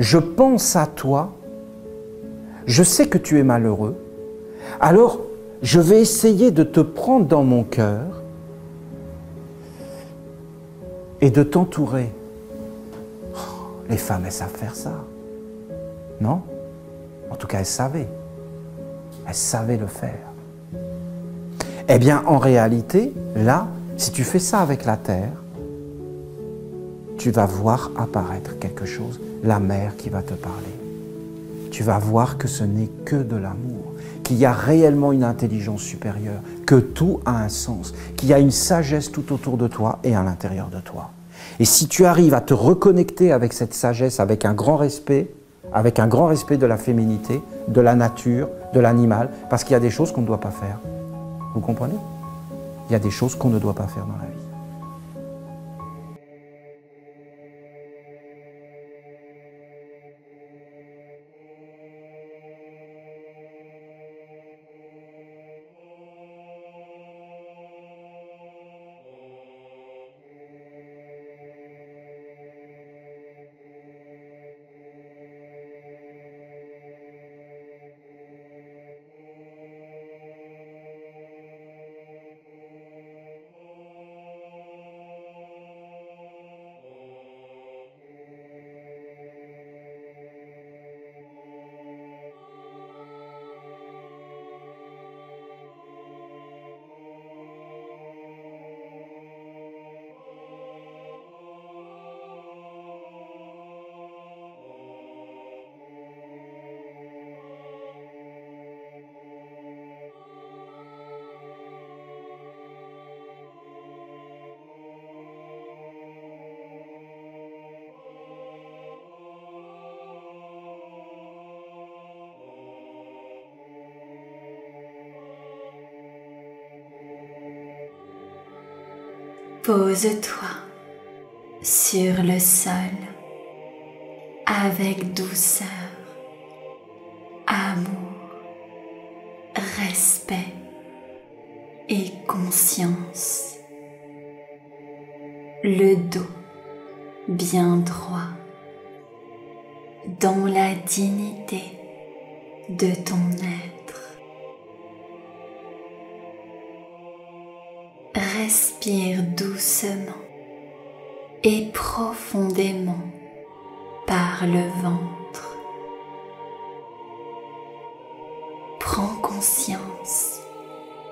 je pense à toi, je sais que tu es malheureux, alors je vais essayer de te prendre dans mon cœur et de t'entourer. Oh, les femmes, elles savent faire ça, non? En tout cas, elles savaient le faire. Eh bien, en réalité, là, si tu fais ça avec la terre, tu vas voir apparaître quelque chose, la mer qui va te parler. Tu vas voir que ce n'est que de l'amour, qu'il y a réellement une intelligence supérieure, que tout a un sens, qu'il y a une sagesse tout autour de toi et à l'intérieur de toi. Et si tu arrives à te reconnecter avec cette sagesse, avec un grand respect de la féminité, de la nature, de l'animal, parce qu'il y a des choses qu'on ne doit pas faire. Vous comprenez? Il y a des choses qu'on ne doit pas faire dans la vie. Pose-toi sur le sol avec douceur, amour, respect et conscience. Le dos bien droit dans la dignité de ton être. Respire doucement et profondément par le ventre. Prends conscience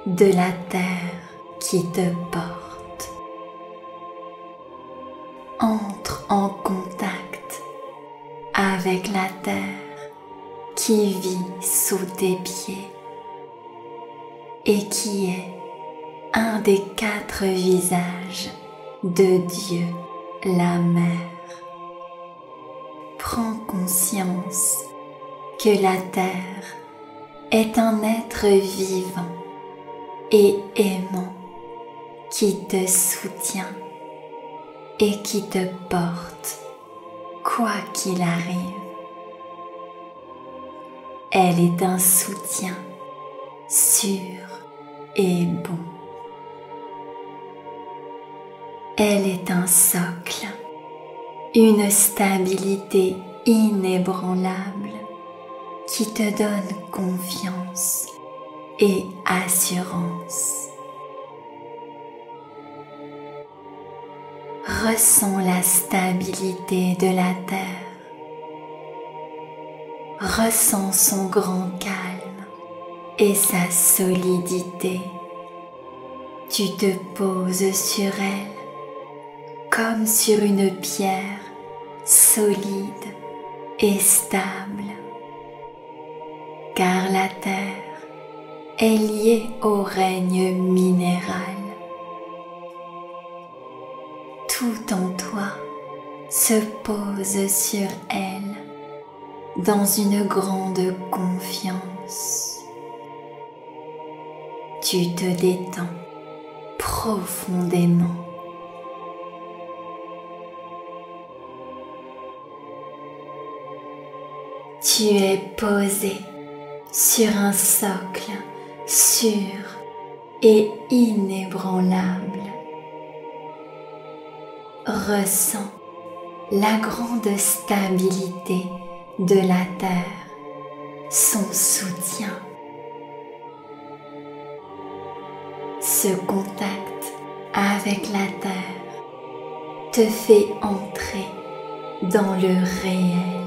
de la terre qui te porte. Entre en contact avec la terre qui vit sous tes pieds et qui est un des 4 visages de Dieu, la Mère. Prends conscience que la terre est un être vivant et aimant qui te soutient et qui te porte, quoi qu'il arrive. Elle est un soutien sûr et bon. Elle est un socle, une stabilité inébranlable qui te donne confiance et assurance. Ressens la stabilité de la terre. Ressens son grand calme et sa solidité. Tu te poses sur elle comme sur une pierre solide et stable, car la terre est liée au règne minéral. Tout en toi se pose sur elle dans une grande confiance. Tu te détends profondément. Tu es posé sur un socle sûr et inébranlable. Ressens la grande stabilité de la terre, son soutien. Ce contact avec la terre te fait entrer dans le réel.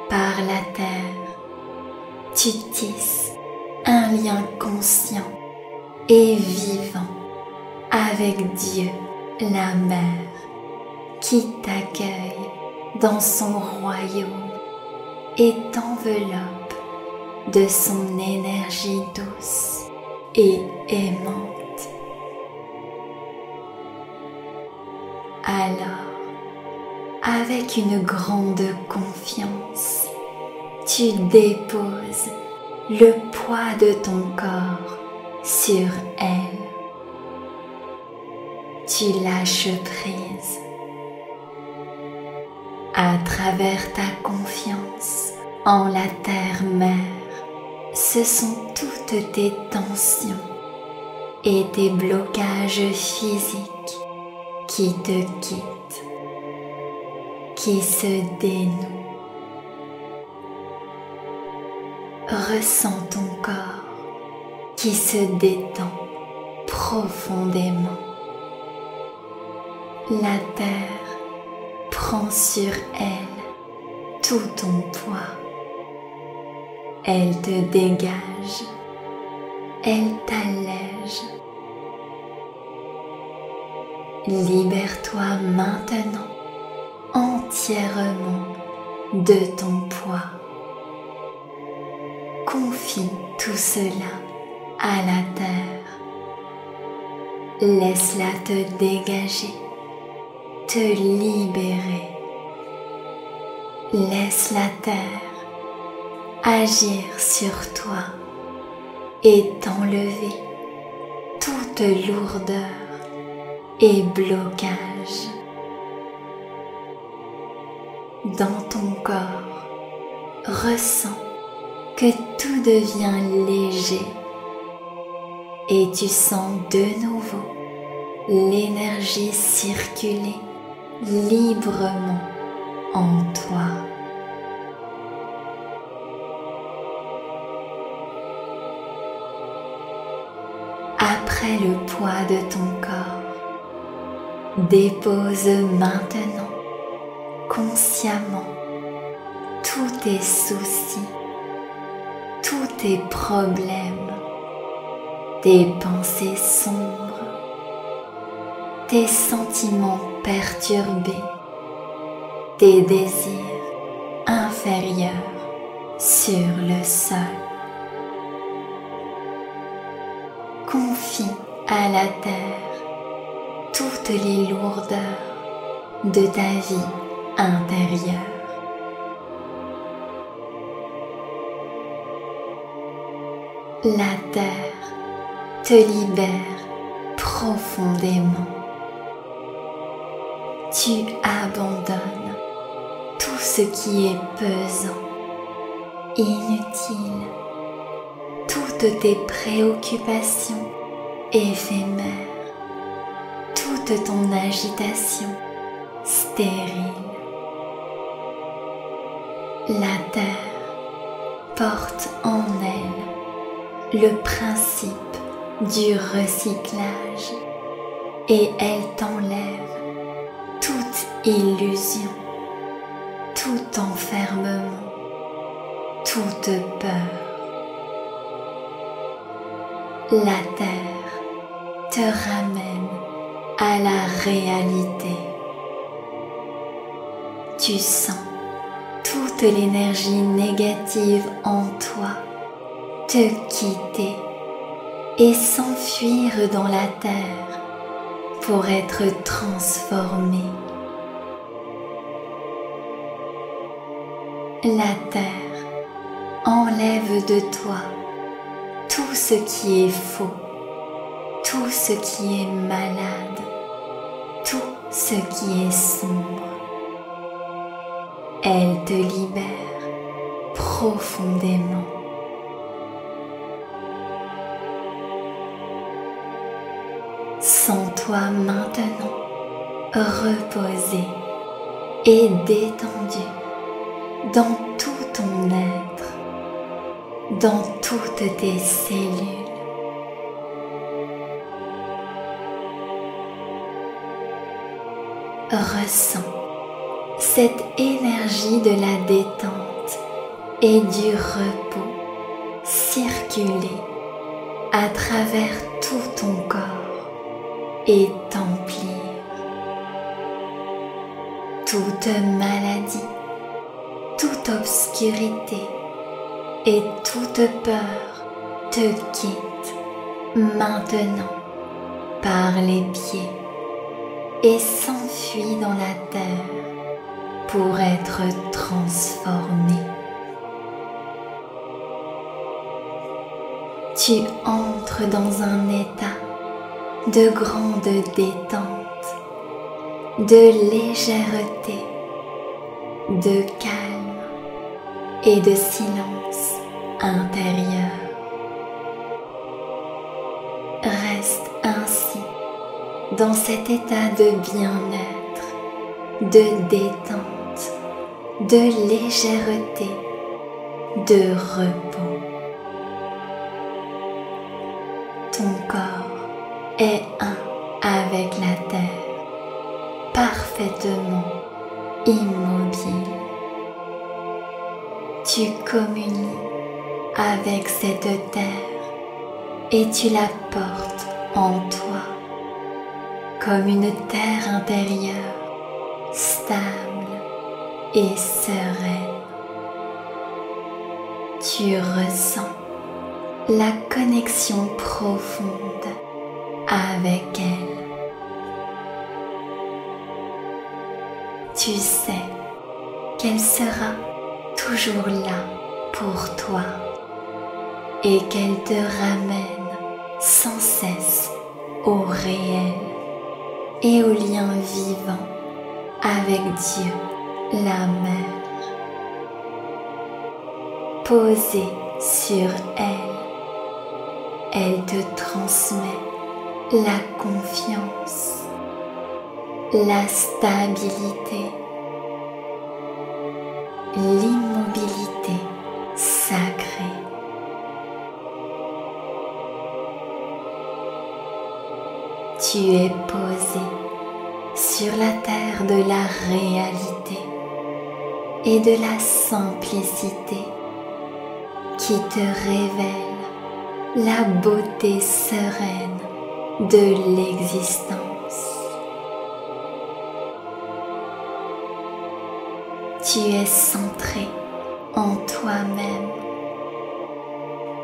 Par la terre, tu tisses un lien conscient et vivant avec Dieu, la Mère, qui t'accueille dans son royaume et t'enveloppe de son énergie douce et aimante. Alors, avec une grande confiance, tu déposes le poids de ton corps sur elle. Tu lâches prise. À travers ta confiance en la terre-mère, ce sont toutes tes tensions et tes blocages physiques qui te quittent, qui se dénouent. Ressens ton corps qui se détend profondément. La terre prend sur elle tout ton poids. Elle te dégage, elle t'allège. Libère-toi maintenant entièrement de ton poids. Confie tout cela à la terre. Laisse-la te dégager, te libérer. Laisse la terre agir sur toi et t'enlever toute lourdeur et blocage. Dans ton corps, ressens que tout devient léger et tu sens de nouveau l'énergie circuler librement en toi. Après le poids de ton corps, dépose maintenant consciemment tous tes soucis, tous tes problèmes, tes pensées sombres, tes sentiments perturbés, tes désirs inférieurs sur le sol. Confie à la terre toutes les lourdeurs de ta vie intérieure. La terre te libère profondément. Tu abandonnes tout ce qui est pesant, inutile, toutes tes préoccupations éphémères, toute ton agitation stérile. La terre porte en elle le principe du recyclage et elle t'enlève toute illusion, tout enfermement, toute peur. La terre te ramène à la réalité. Tu sens toute l'énergie négative en toi te quitter et s'enfuir dans la terre pour être transformée. La terre enlève de toi tout ce qui est faux, tout ce qui est malade, tout ce qui est sombre. Elle te libère profondément. Sens-toi maintenant reposé et détendu dans tout ton être, dans toutes tes cellules. Ressens cette énergie de la détente et du repos circuler à travers tout ton corps et t'emplir. Toute maladie, toute obscurité et toute peur te quitte maintenant par les pieds et s'enfuit dans la terre pour être transformé. Tu entres dans un état de grande détente, de légèreté, de calme et de silence intérieur. Reste ainsi dans cet état de bien-être, de détente, de légèreté, de repos. Ton corps est un avec la terre, parfaitement immobile. Tu communies avec cette terre et tu la portes en toi comme une terre intérieure stable et sereine. Tu ressens la connexion profonde avec elle. Tu sais qu'elle sera toujours là pour toi et qu'elle te ramène sans cesse au réel et au lien vivant avec Dieu, la Mère. Posée sur elle, elle te transmet la confiance, la stabilité, l'immobilité sacrée. Tu es posé sur la terre de la réalité et de la simplicité qui te révèle la beauté sereine de l'existence. Tu es centré en toi-même,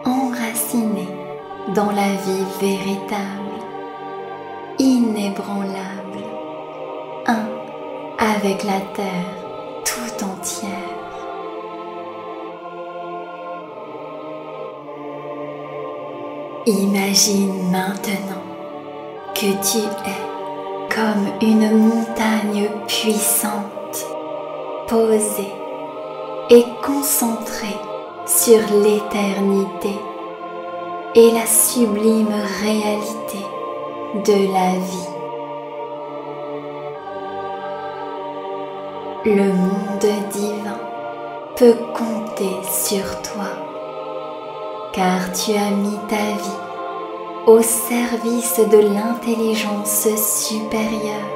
enraciné dans la vie véritable, inébranlable, un avec la terre tout entière. Imagine maintenant que tu es comme une montagne puissante, posée et concentrée sur l'éternité et la sublime réalité de la vie. Le monde divin peut compter sur toi, car tu as mis ta vie au service de l'intelligence supérieure.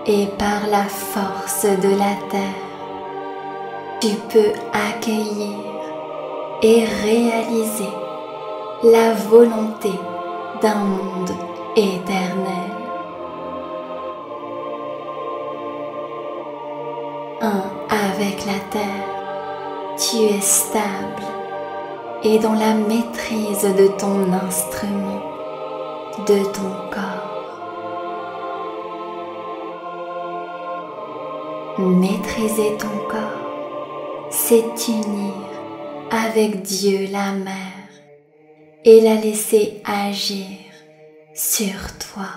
Et par la force de la terre, tu peux accueillir et réaliser la volonté d'un monde éternel. Un avec la terre, tu es stable et dans la maîtrise de ton instrument, de ton corps. Maîtriser ton corps, c'est unir avec Dieu la Mère et la laisser agir sur toi.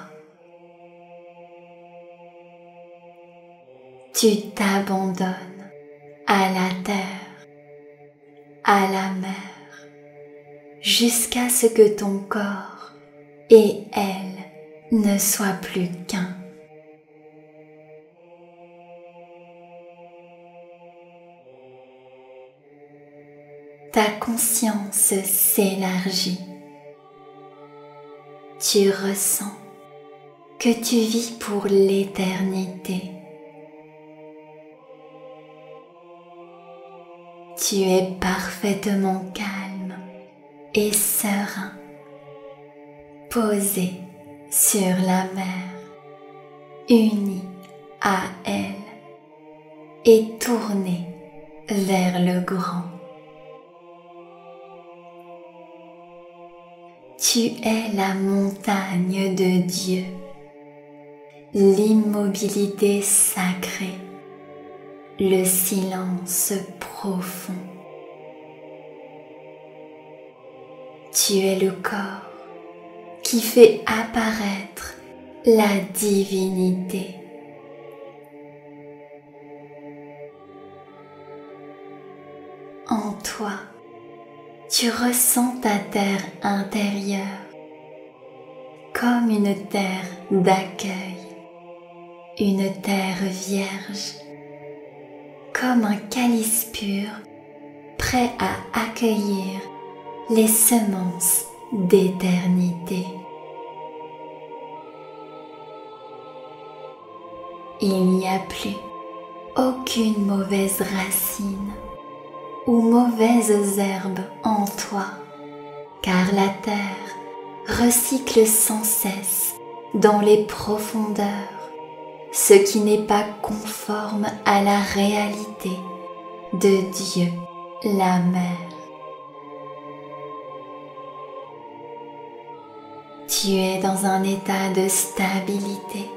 Tu t'abandonnes à la terre, à la mer, jusqu'à ce que ton corps et elle ne soit plus qu'un. Ta conscience s'élargit. Tu ressens que tu vis pour l'éternité. Tu es parfaitement calme et serein, posé sur la mer, uni à elle et tourné vers le grand. Tu es la montagne de Dieu, l'immobilité sacrée, le silence profond. Tu es le corps qui fait apparaître la divinité. En toi, tu ressens ta terre intérieure comme une terre d'accueil, une terre vierge, comme un calice pur prêt à accueillir les semences d'éternité. Il n'y a plus aucune mauvaise racine ou mauvaises herbes en toi, car la terre recycle sans cesse dans les profondeurs ce qui n'est pas conforme à la réalité de Dieu, la Mère. Tu es dans un état de stabilité,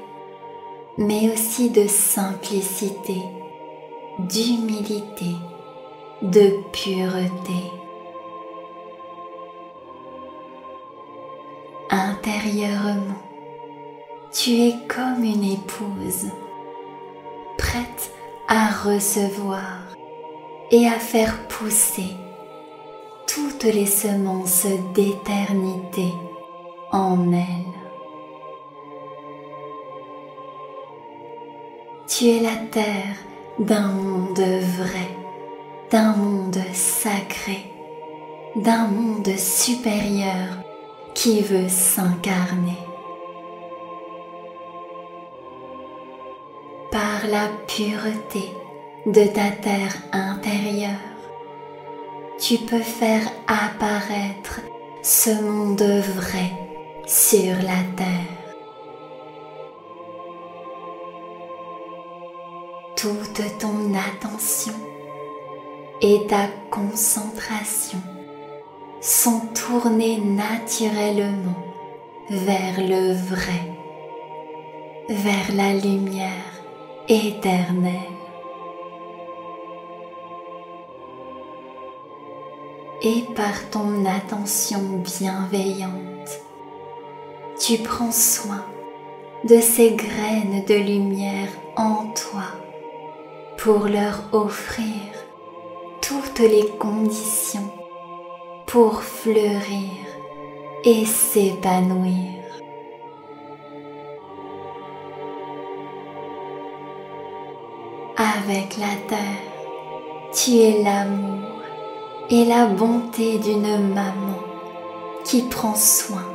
mais aussi de simplicité, d'humilité, de pureté. Intérieurement, tu es comme une épouse, prête à recevoir et à faire pousser toutes les semences d'éternité en elle. Tu es la terre d'un monde vrai, d'un monde sacré, d'un monde supérieur qui veut s'incarner. Par la pureté de ta terre intérieure, tu peux faire apparaître ce monde vrai sur la terre. Toute ton attention et ta concentration sont tournées naturellement vers le vrai, vers la lumière éternelle. Et par ton attention bienveillante, tu prends soin de ces graines de lumière en toi pour leur offrir toutes les conditions pour fleurir et s'épanouir. Avec la terre, tu es l'amour et la bonté d'une maman qui prend soin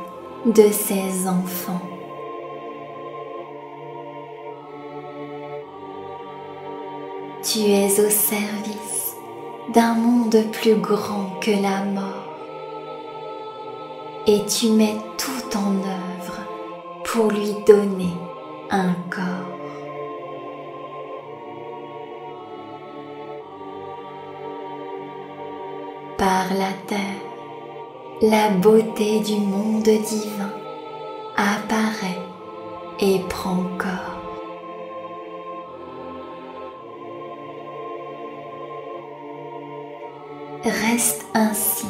de ses enfants. Tu es au service d'un monde plus grand que la mort et tu mets tout en œuvre pour lui donner un corps. Par la terre, la beauté du monde divin apparaît et prend corps. Reste ainsi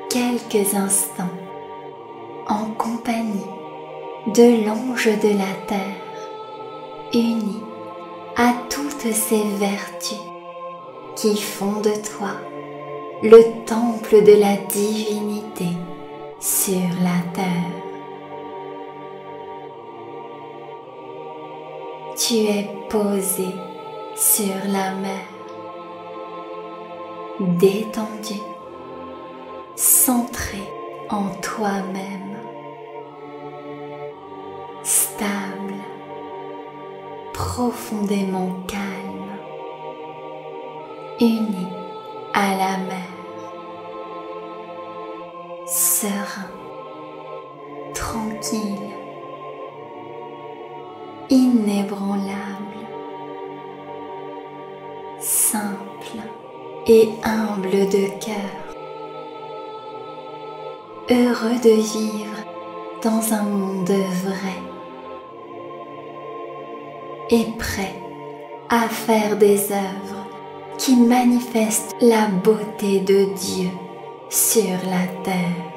quelques instants en compagnie de l'ange de la terre, uni à toutes ces vertus qui font de toi le temple de la divinité sur la terre. tu es posé sur la mer, détendu, centré en toi-même, stable, profondément calme, uni à la mer, serein, tranquille, inébranlable, simple et humble de cœur, heureux de vivre dans un monde vrai et prêt à faire des œuvres qui manifestent la beauté de Dieu sur la terre.